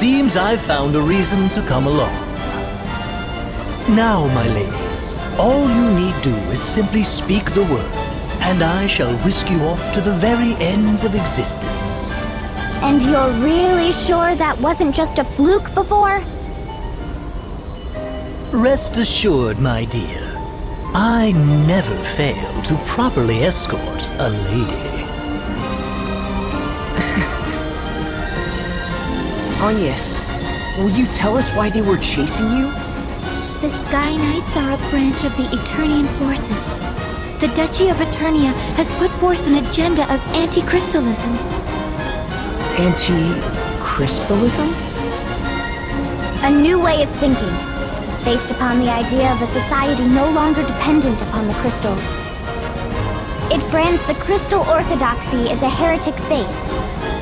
seems I've found a reason to come along. Now, my ladies, all you need do is simply speak the word, and I shall whisk you off to the very ends of existence. And you're really sure that wasn't just a fluke before? Rest assured, my dear, I never fail to properly escort a lady. Agnes, will you tell us why they were chasing you? The Sky Knights are a branch of the Eternian forces. The Duchy of Eternia has put forth an agenda of anti-crystalism. Anti-crystalism? A new way of thinking, based upon the idea of a society no longer dependent upon the crystals. It brands the Crystal Orthodoxy as a heretic faith,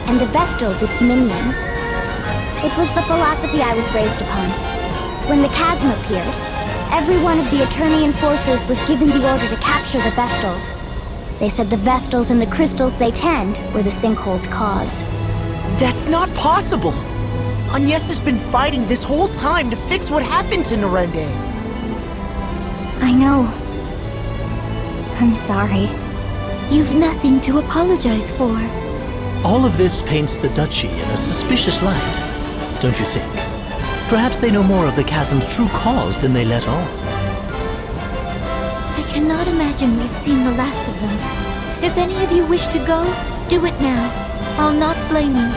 and the Vestals its minions. It was the philosophy I was raised upon. When the chasm appeared, every one of the Eternian forces was given the order to capture the Vestals. They said the Vestals and the crystals they tend were the sinkhole's cause. That's not possible! Agnes has been fighting this whole time to fix what happened to Norende. I know. I'm sorry. You've nothing to apologize for. All of this paints the Duchy in a suspicious light, don't you think? Perhaps they know more of the chasm's true cause than they let on. I cannot imagine we've seen the last of them. If any of you wish to go, do it now. I'll not blame you.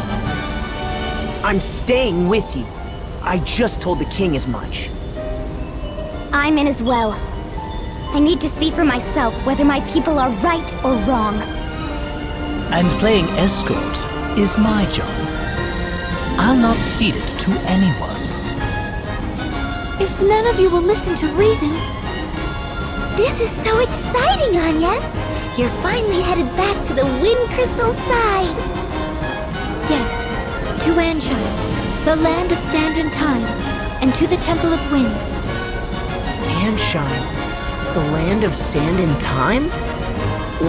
I'm staying with you. I just told the king as much. I'm in as well. I need to see for myself whether my people are right or wrong. And playing escort is my job. I'll not cede it to anyone. If none of you will listen to reason... This is so exciting, Agnes! You're finally headed back to the Wind Crystal side! Yes, to Anshine, the land of sand and time, and to the Temple of Wind. Anshine, the land of sand and time?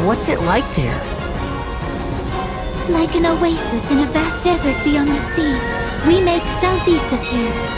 What's it like there? Like an oasis in a vast desert beyond the sea, we make southeast of here.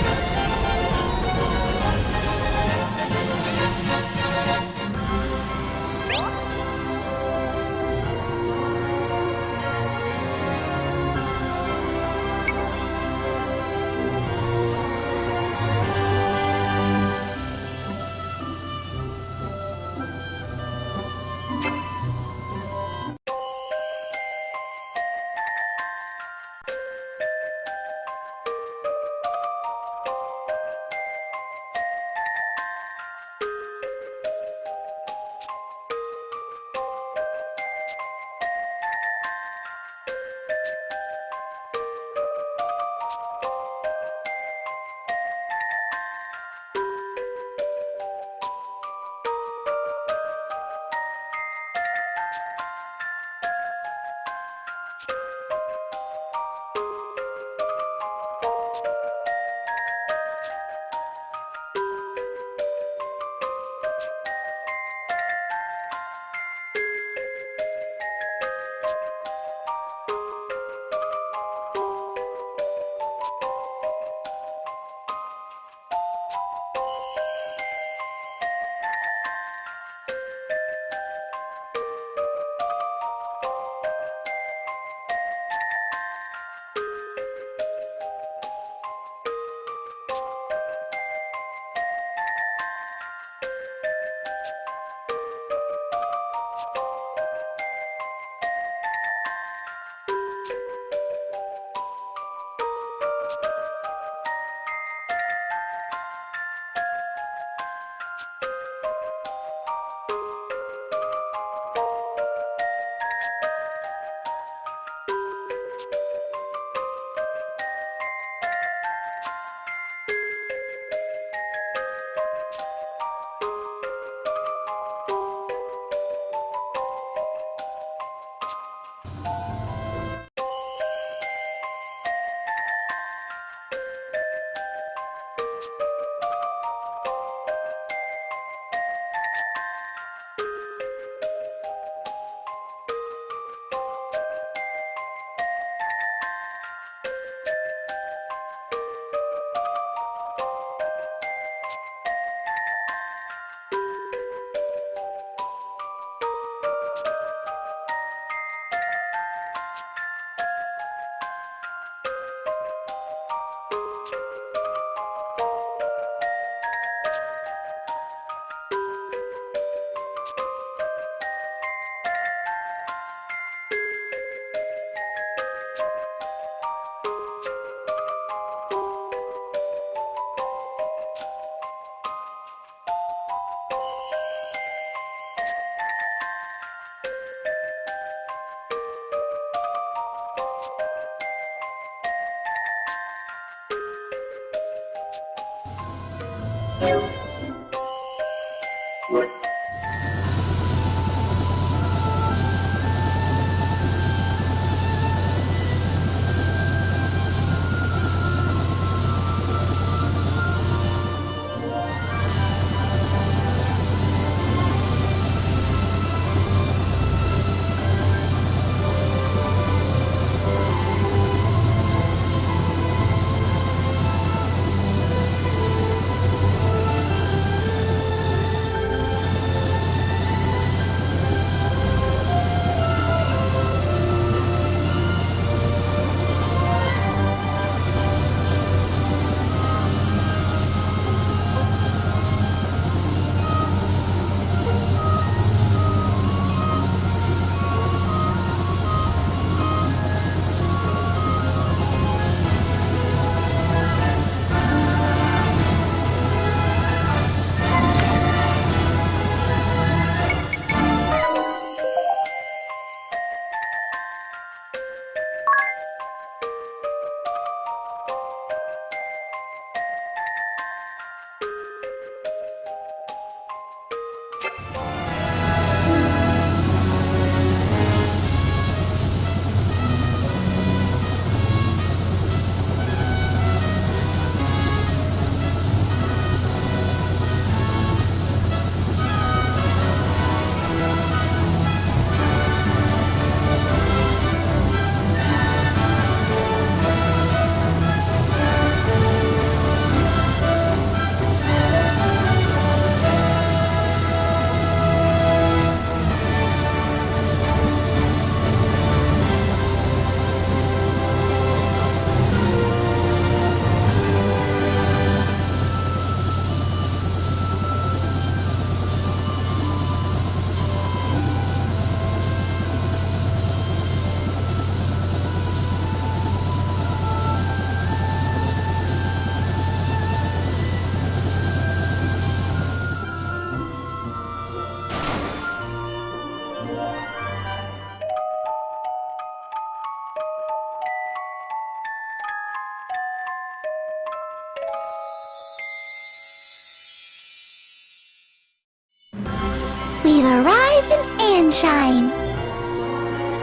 We've arrived in Anshine.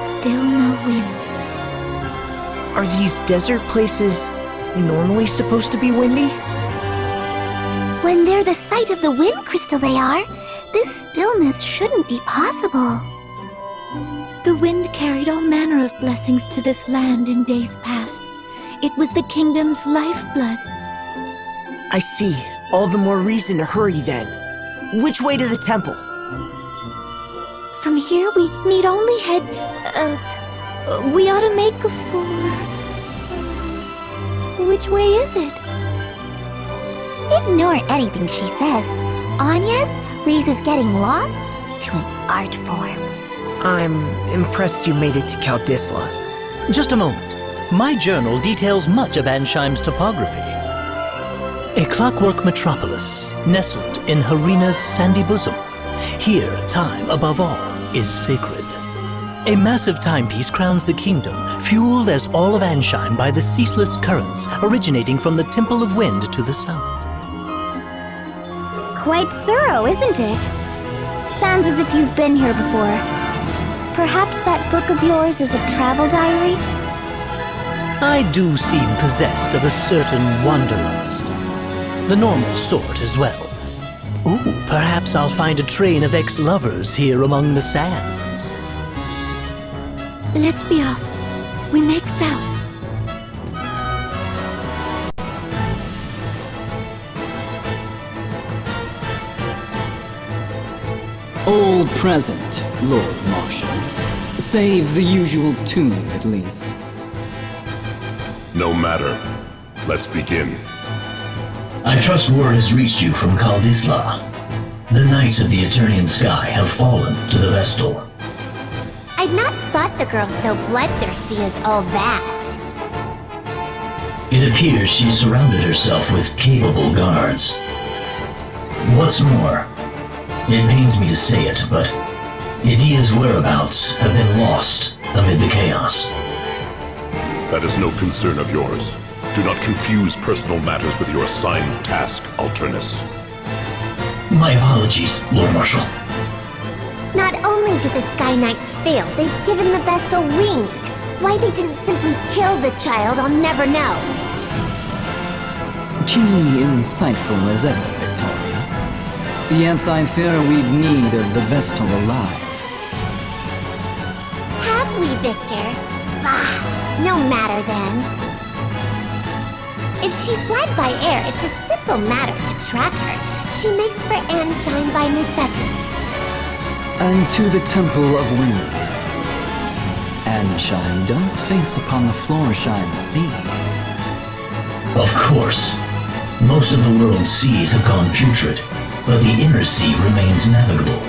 Still no wind. Are these desert places normally supposed to be windy? When they're the site of the wind crystal they are, this stillness shouldn't be possible. The wind carried all manner of blessings to this land in days past. It was the kingdom's lifeblood. I see. All the more reason to hurry then. Which way to the temple? From here, we need only head... we ought to make for... Which way is it? Ignore anything she says. Anya's Reese is getting lost to an art form. I'm impressed you made it to Kaldisla. Just a moment. My journal details much of Ansheim's topography. A clockwork metropolis, nestled in Harina's sandy bosom. Here, time, above all, is sacred. A massive timepiece crowns the kingdom, fueled as all of Ansheim by the ceaseless currents originating from the Temple of Wind to the south. Quite thorough, isn't it? Sounds as if you've been here before. Perhaps that book of yours is a travel diary? I do seem possessed of a certain wanderlust. The normal sort as well. Ooh, perhaps I'll find a train of ex-lovers here among the sands. Let's be off. We make south. All present, Lord Marshal. Save the usual tune, at least. No matter. Let's begin. I trust word has reached you from Kaldisla. The Knights of the Eternian Sky have fallen to the Vestal. I'd not thought the girl so bloodthirsty as all that. It appears she surrounded herself with capable guards. What's more, it pains me to say it, but Idia's whereabouts have been lost amid the chaos. That is no concern of yours. Do not confuse personal matters with your assigned task, Alternus. My apologies, Lord Marshal. Not only did the Sky Knights fail, they've given the Vestal wings. Why they didn't simply kill the child, I'll never know. Keenly insightful as ever, Victoria. Yet I fear we'd need of the Vestal alive. Have we, Victor? Ah, no matter then. If she fled by air, it's a simple matter to track her. She makes for Anshine by necessity. And to the Temple of Wind. Anshine does face upon the Florsheim Sea. Of course. Most of the world's seas have gone putrid, but the inner sea remains navigable.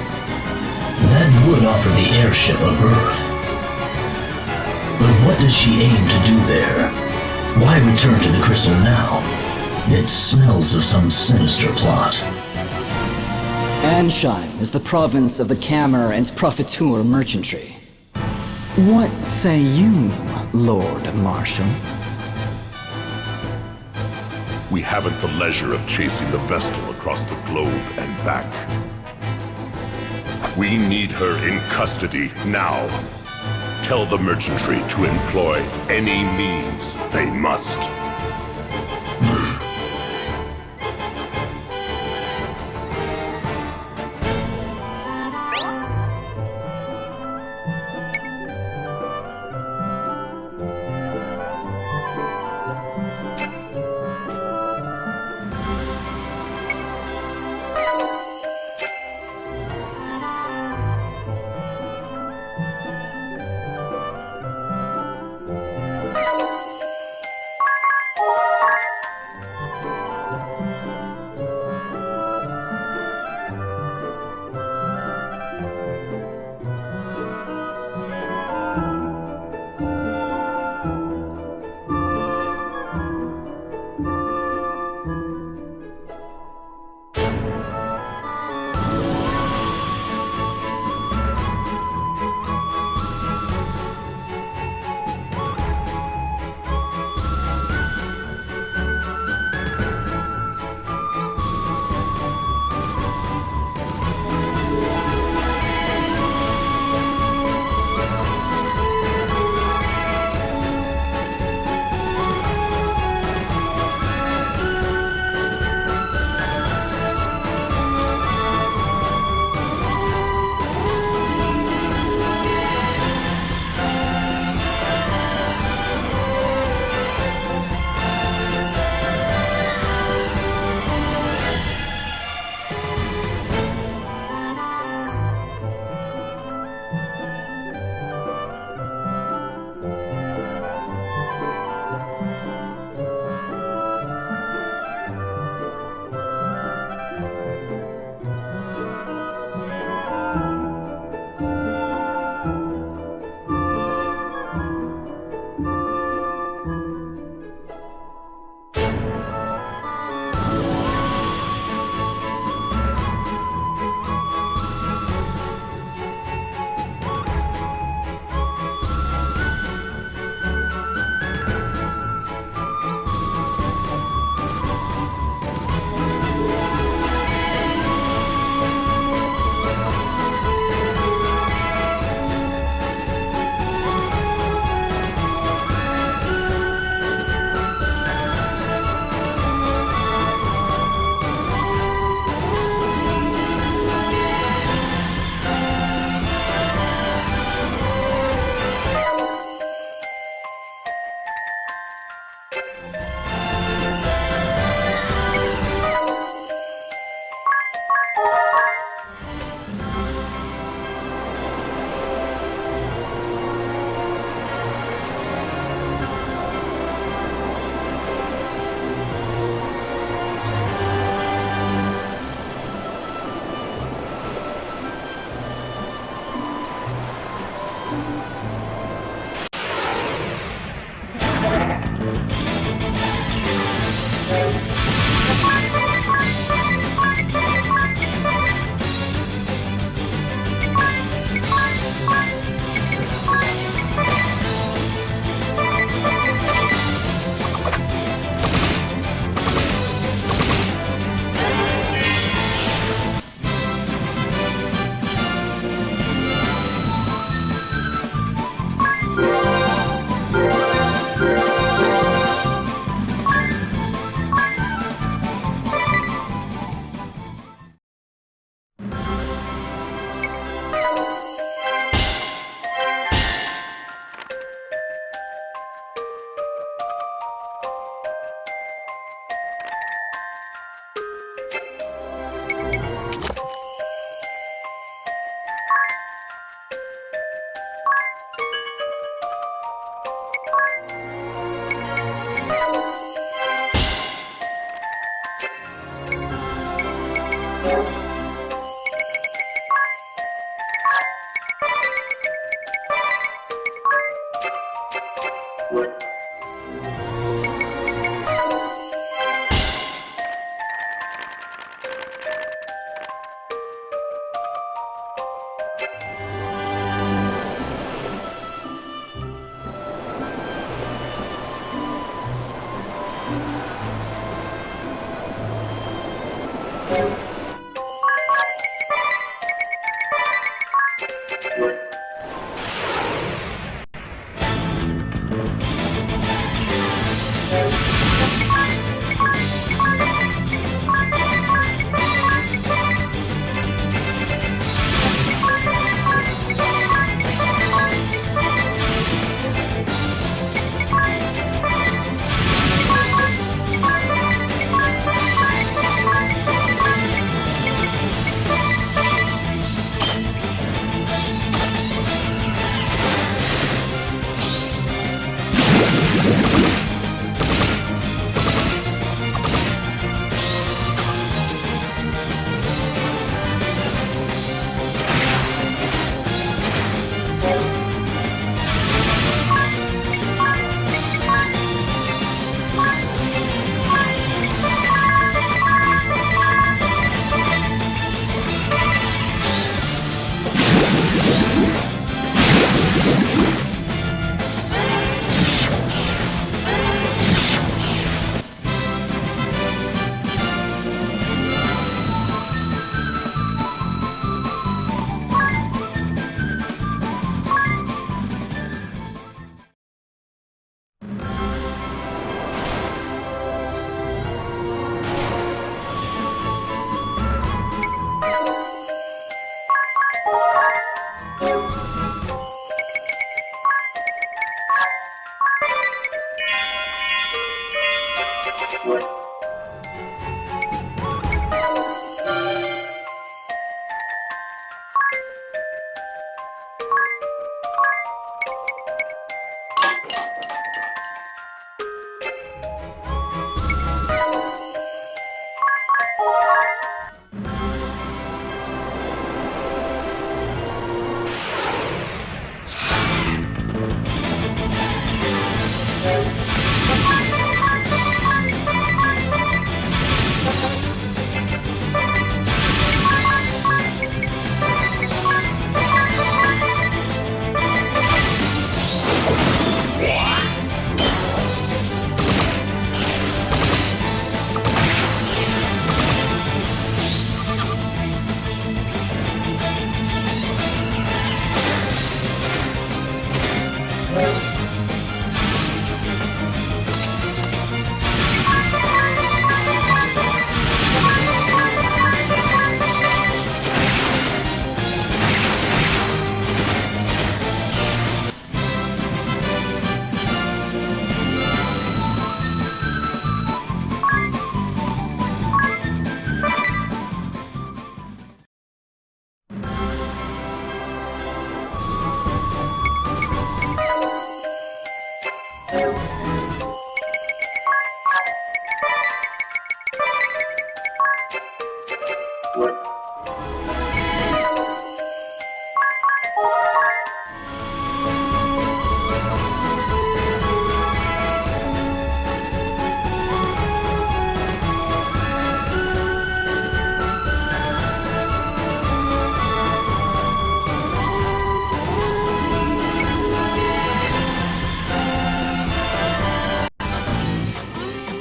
That would offer the airship a berth. But what does she aim to do there? Why return to the crystal now? It smells of some sinister plot. Anshine is the province of the Cammer and Profiteur merchantry. What say you, Lord Marshal? We haven't the leisure of chasing the Vestal across the globe and back. We need her in custody now. Tell the merchantry to employ any means they must.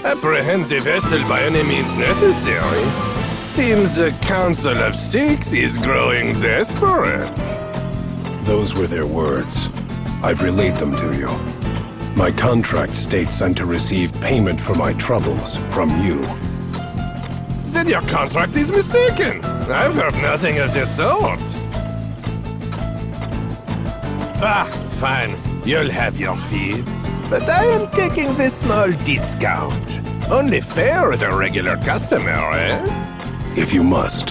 Apprehensive Vestal by any means necessary. Seems the Council of Six is growing desperate. Those were their words. I've relayed them to you. My contract states I'm to receive payment for my troubles from you. Then your contract is mistaken. I've heard nothing of the sort. Ah, fine. You'll have your fee. But I am taking the small discount. Only fair as a regular customer, eh? If you must.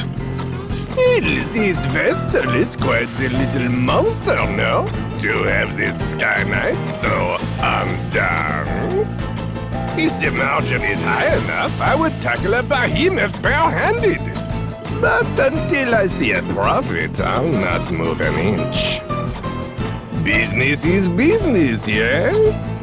Still, this Vestal is quite the little monster, no? To have this Sky Knight so undone. If the margin is high enough, I would tackle a behemoth bare-handed. But until I see a profit, I'll not move an inch. Business is business, yes?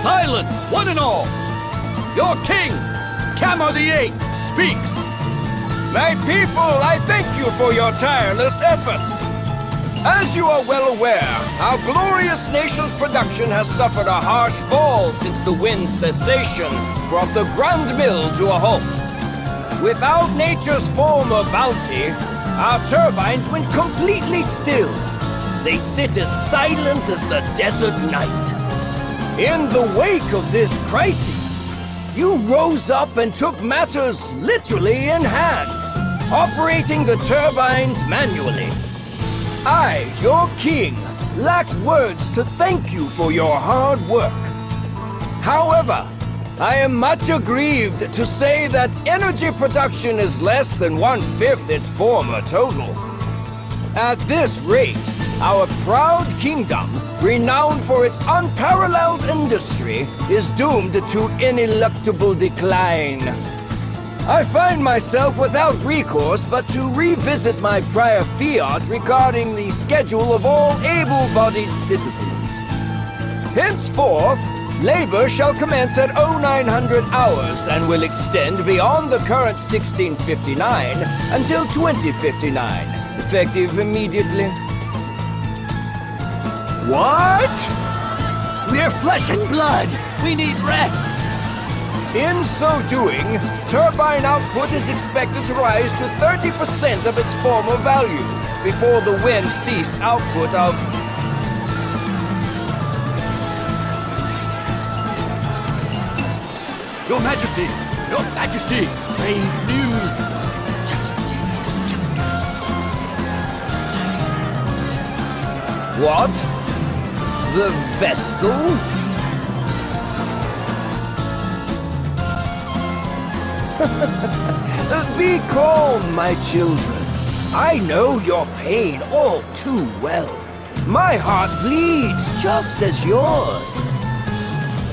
Silence, one and all! Your king, Kamar the Eighth, speaks! My people, I thank you for your tireless efforts. As you are well aware, our glorious nation's production has suffered a harsh fall since the wind's cessation brought the Grand Mill to a halt. Without nature's form of bounty, our turbines went completely still. They sit as silent as the desert night. In the wake of this crisis, you rose up and took matters literally in hand, operating the turbines manually. I, your king, lack words to thank you for your hard work. However, I am much aggrieved to say that energy production is less than 1/5 its former total. At this rate, our proud kingdom, renowned for its unparalleled industry, is doomed to ineluctable decline. I find myself without recourse but to revisit my prior fiat regarding the schedule of all able-bodied citizens. Henceforth, labor shall commence at 0900 hours and will extend beyond the current 1659 until 2059, effective immediately. What? We're flesh and blood! We need rest! In so doing, turbine output is expected to rise to 30% of its former value before the wind ceased output of... Your Majesty! Your Majesty! Brave news! What? The Vestal? Be calm, my children. I know your pain all too well. My heart bleeds just as yours.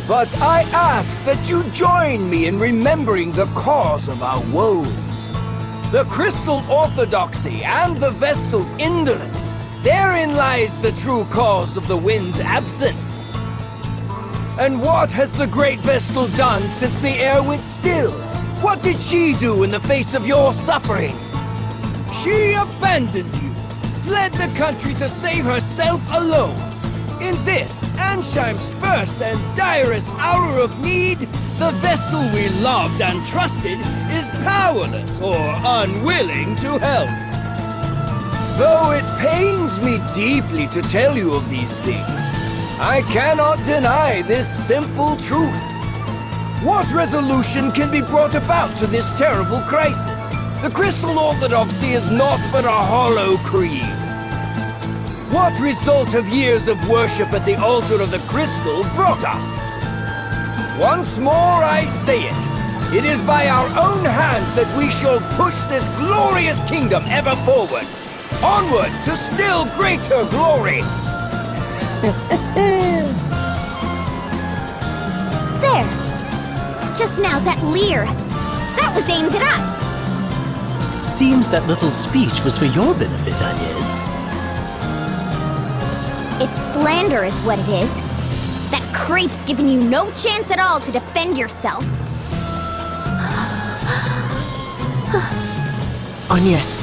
But I ask that you join me in remembering the cause of our woes. The Crystal Orthodoxy and the Vestal's indolence. Therein lies the true cause of the wind's absence. And what has the Great Vestal done since the air went still? What did she do in the face of your suffering? She abandoned you, fled the country to save herself alone. In this, Ansheim's first and direst hour of need, the Vestal we loved and trusted is powerless or unwilling to help. Though it pains me deeply to tell you of these things, I cannot deny this simple truth. What resolution can be brought about to this terrible crisis? The Crystal Orthodoxy is naught but a hollow creed. What result have years of worship at the altar of the Crystal brought us? Once more I say it. It is by our own hands that we shall push this glorious kingdom ever forward. Onward to still greater glory! There! Just now, that leer. That was aimed at us! Seems that little speech was for your benefit, Agnes. It's slander is what it is. That creep's given you no chance at all to defend yourself. Agnes.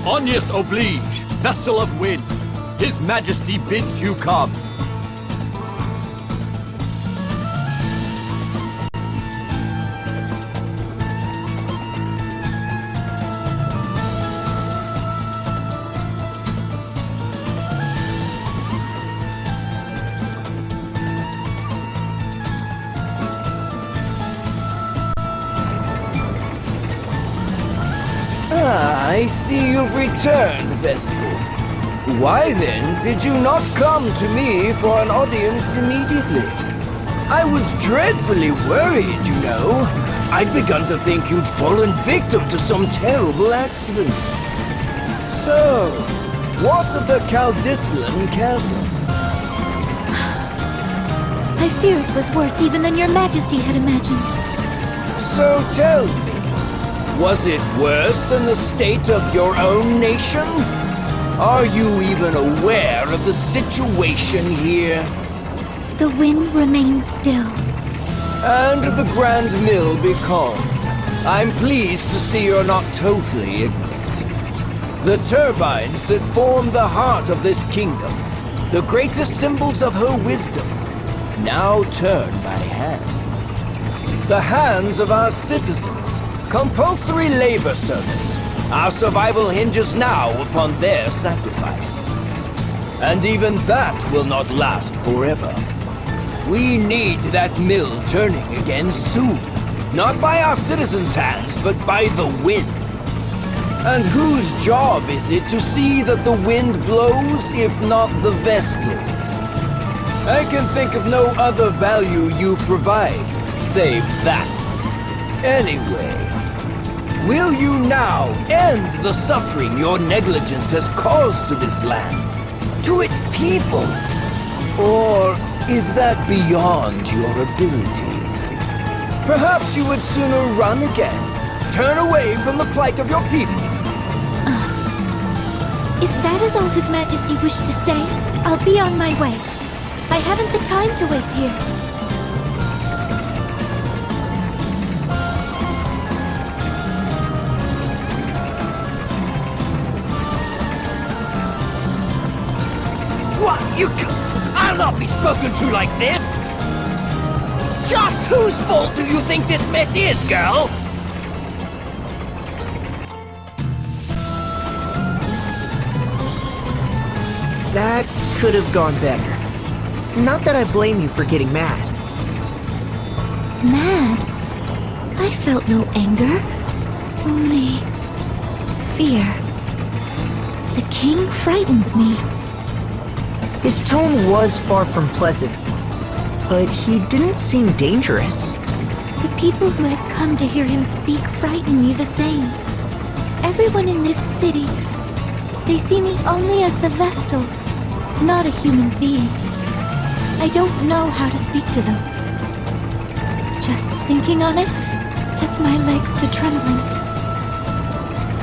Onius oblige, vessel of wind. His Majesty bids you come. I see you've returned, Vestal. Why then did you not come to me for an audience immediately? I was dreadfully worried, you know. I'd begun to think you'd fallen victim to some terrible accident. So, what of the Caldislan Castle? I fear it was worse even than your Majesty had imagined. So tell me, was it worse than the state of your own nation? Are you even aware of the situation here? The wind remains still. And the Grand Mill becalmed. I'm pleased to see you're not totally ignorant. The turbines that form the heart of this kingdom, the greatest symbols of her wisdom, now turn by hand. The hands of our citizens. Compulsory labor service. Our survival hinges now upon their sacrifice. And even that will not last forever. We need that mill turning again soon. Not by our citizens' hands, but by the wind. And whose job is it to see that the wind blows, if not the Vestlings? I can think of no other value you provide, save that. Anyway, will you now end the suffering your negligence has caused to this land? To its people? Or is that beyond your abilities? Perhaps you would sooner run again, turn away from the plight of your people. If that is all His Majesty wished to say, I'll be on my way. I haven't the time to waste here. What? I'll not be spoken to like this! Just whose fault do you think this mess is, girl? That could have gone better. Not that I blame you for getting mad. Mad? I felt no anger. Only fear. The king frightens me. His tone was far from pleasant, but he didn't seem dangerous. The people who had come to hear him speak frighten me the same. Everyone in this city, they see me only as the Vestal, not a human being. I don't know how to speak to them. Just thinking on it sets my legs to trembling.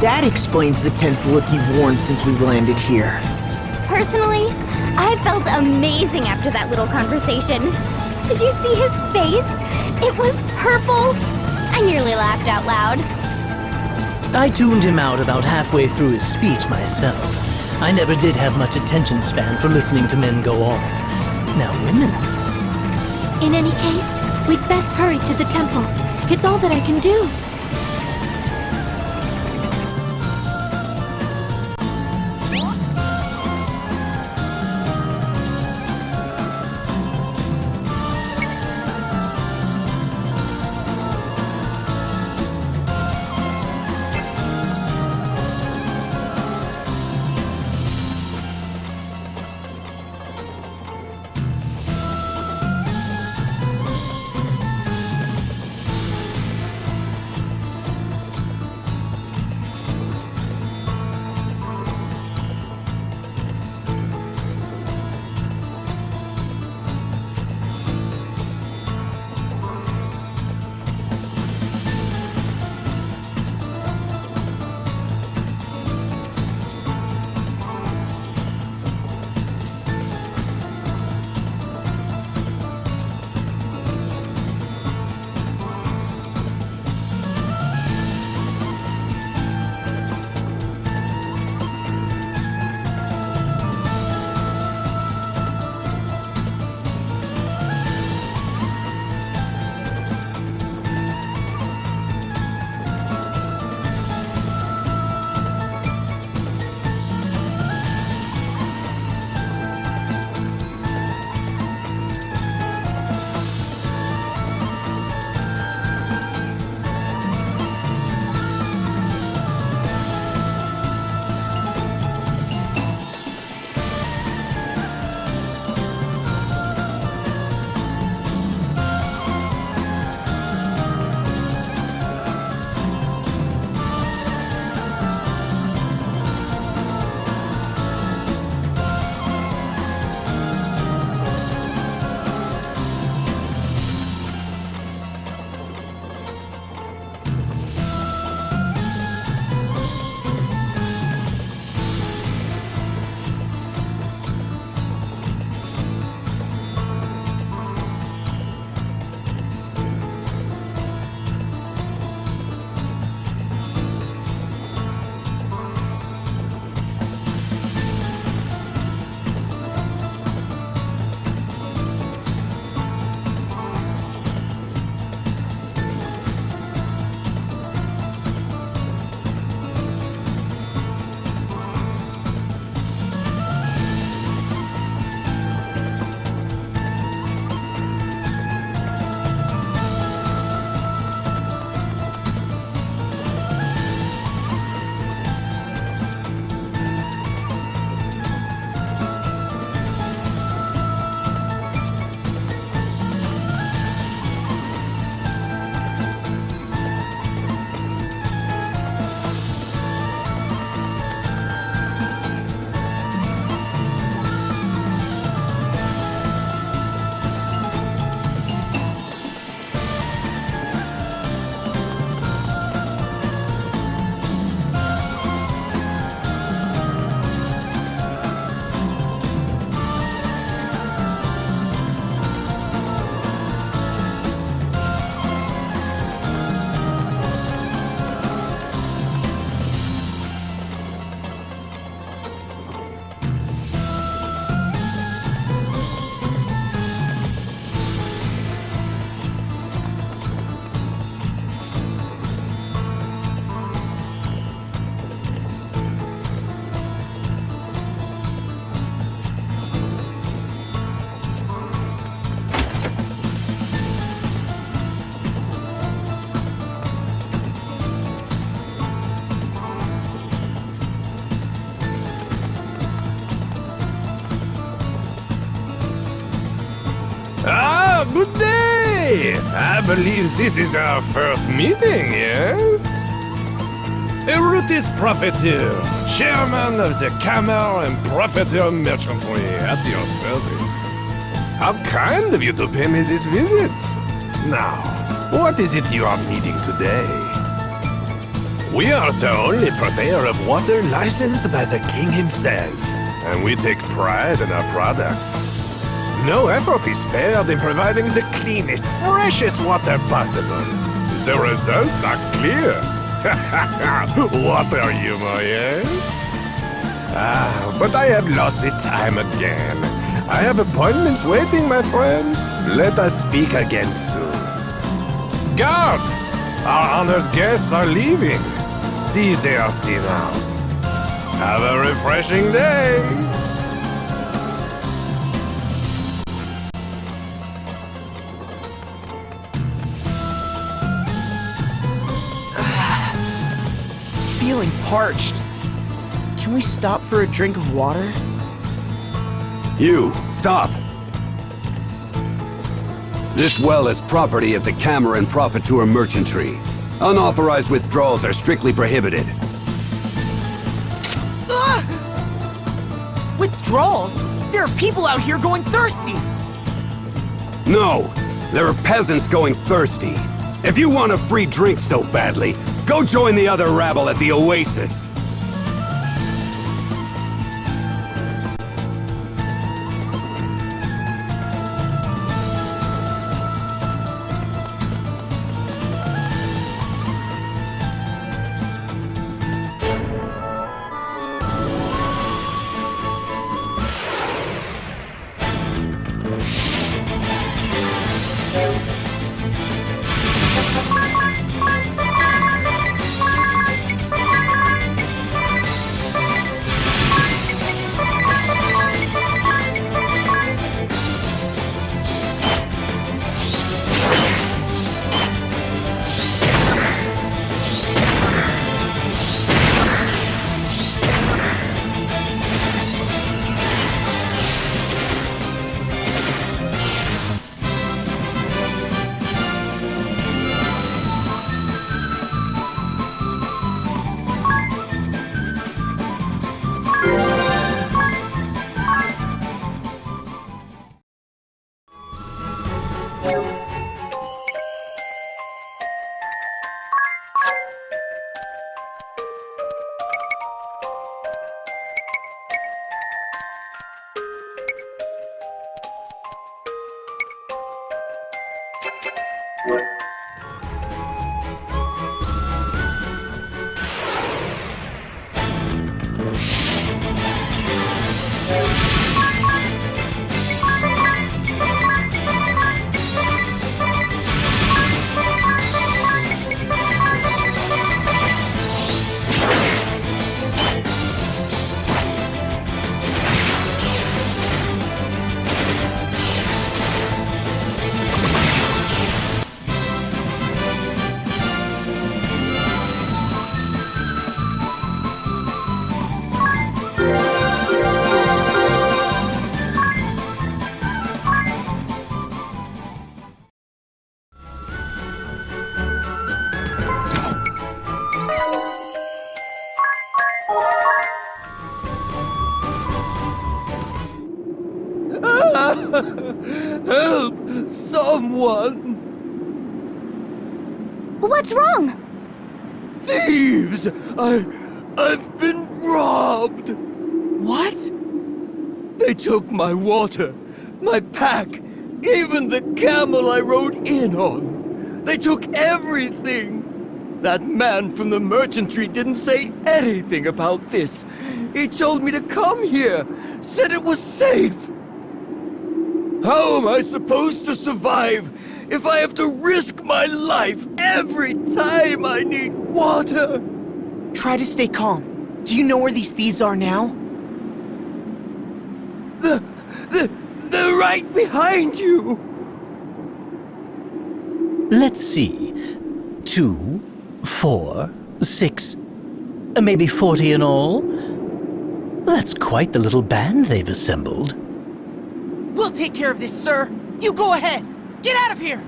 That explains the tense look you've worn since we landed here. Personally, I felt amazing after that little conversation. Did you see his face? It was purple. I nearly laughed out loud. I tuned him out about halfway through his speech myself. I never did have much attention span for listening to men go on. Now women... In any case, we'd best hurry to the temple. It's all that I can do. I believe this is our first meeting, yes? Erutus Profiteer, chairman of the Camera and Profiteer Merchantry, at your service. How kind of you to pay me this visit. Now, what is it you are needing today? We are the only purveyor of water licensed by the king himself, and we take pride in our products. No effort is spared in providing the cleanest, freshest water possible. The results are clear. Water humor, yes? But I have lost the time again. I have appointments waiting, my friends. Let us speak again soon. Guard! Our honored guests are leaving. See they are seen out. Have a refreshing day. Feeling parched. Can we stop for a drink of water? You, stop! This well is property of the Camera and Profiteer Merchantry. Unauthorized withdrawals are strictly prohibited. Ah! Withdrawals? There are people out here going thirsty! No! There are peasants going thirsty. If you want a free drink so badly, go join the other rabble at the Oasis. Help! Someone! What's wrong? Thieves! I've been robbed! What? They took my water, my pack, even the camel I rode in on. They took everything! That man from the merchantry didn't say anything about this. He told me to come here, said it was safe. How am I supposed to survive if I have to risk my life every time I need water? Try to stay calm. Do you know where these thieves are now? They're right behind you! Let's see. 2, 4, 6, maybe 40 in all? That's quite the little band they've assembled. We'll take care of this, sir. You go ahead. Get out of here.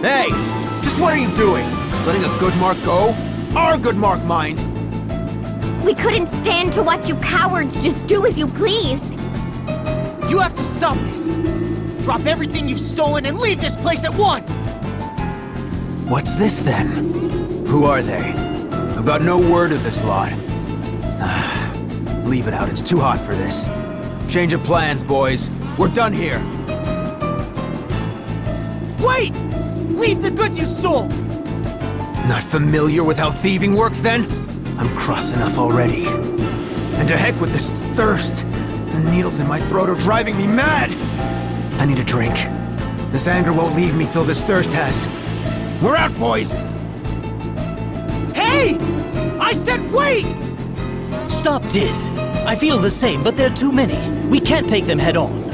Hey! Just what are you doing? Letting a good mark go? Our good mark, mind! We couldn't stand to watch you cowards just do as you pleased. You have to stop this. Drop everything you've stolen and leave this place at once! What's this then? Who are they? I've got no word of this lot. Leave it out, it's too hot for this. Change of plans, boys. We're done here. Wait! Leave the goods you stole! Not familiar with how thieving works, then? I'm cross enough already. And to heck with this thirst. The needles in my throat are driving me mad! I need a drink. This anger won't leave me till this thirst has. We're out, boys! Hey! I said wait! Stop, Diz. I feel the same, but there are too many. We can't take them head on.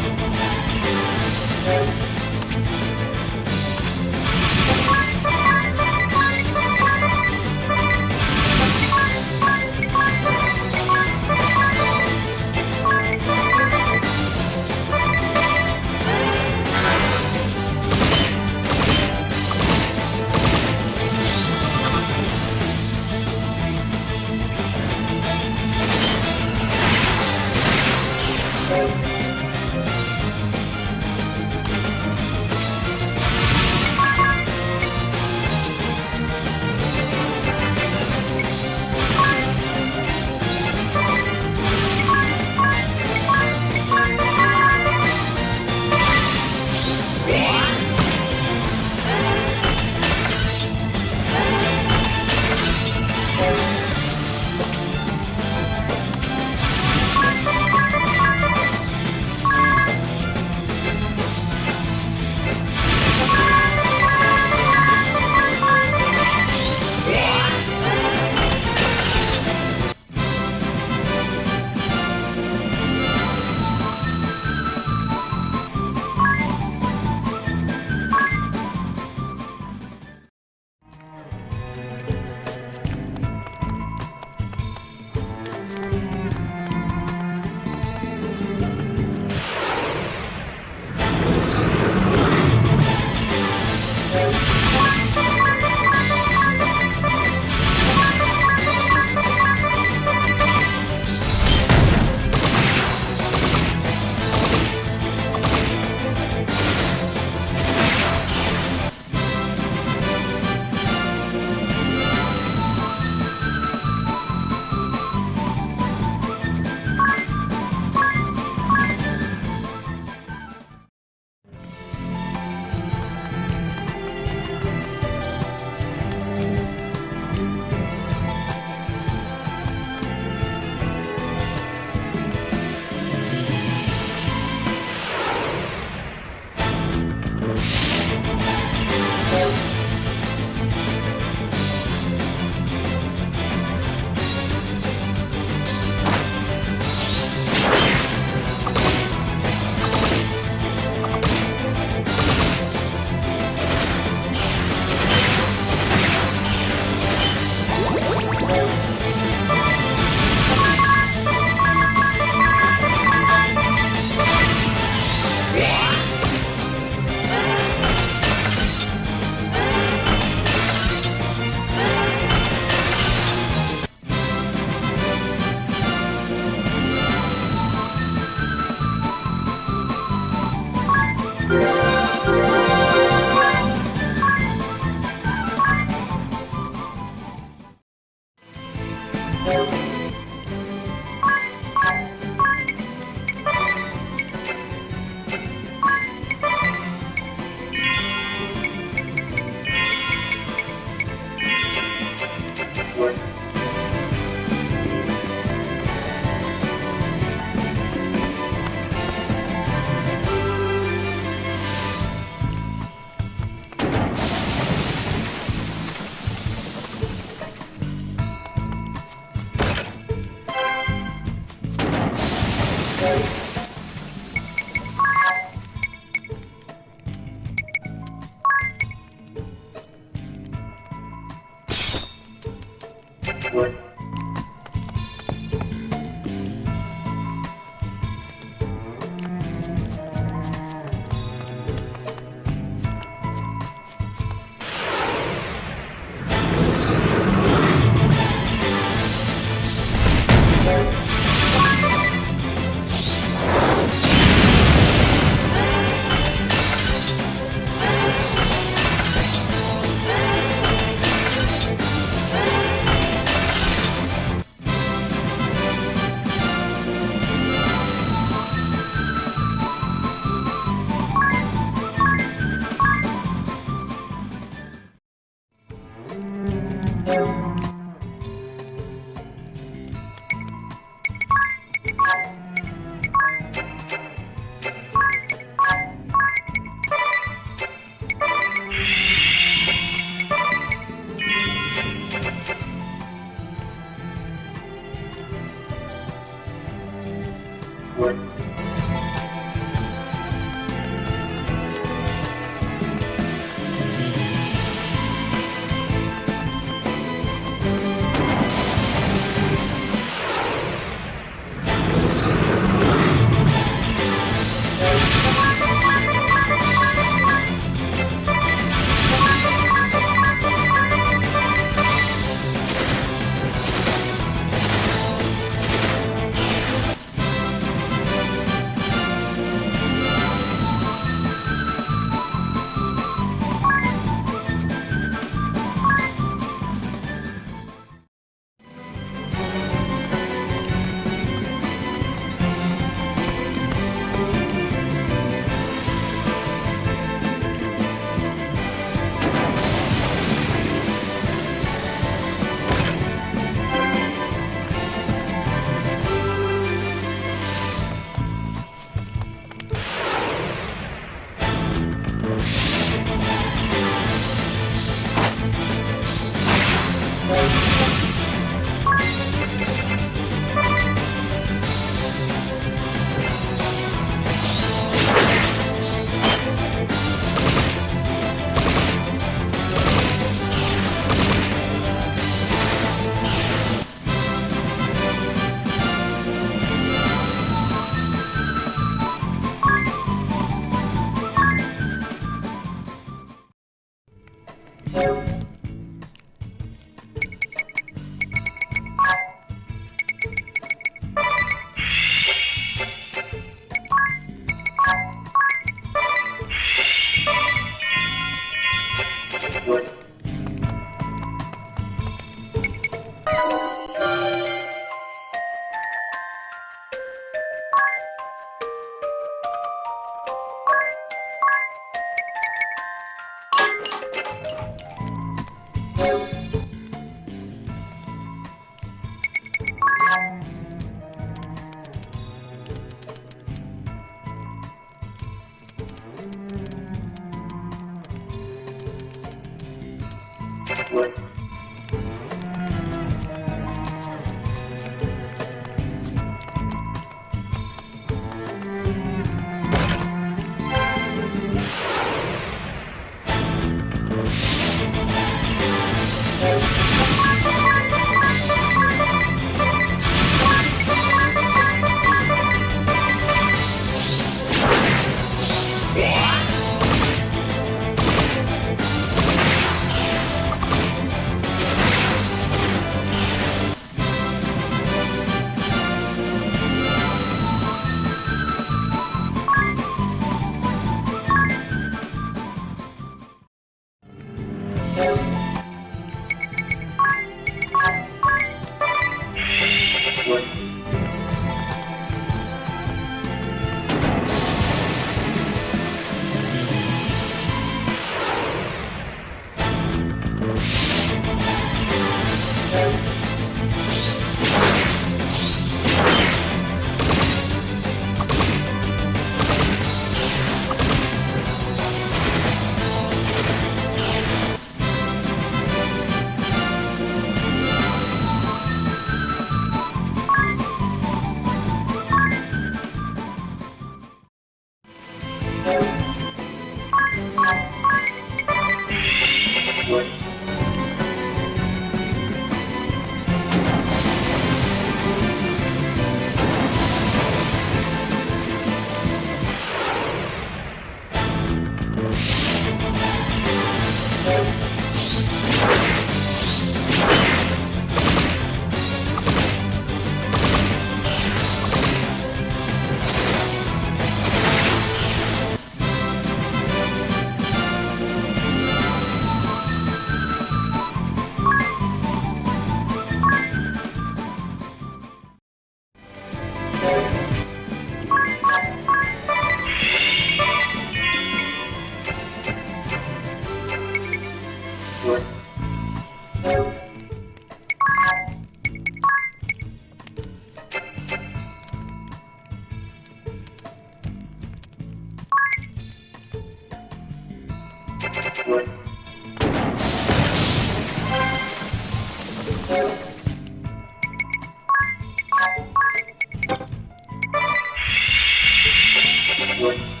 What?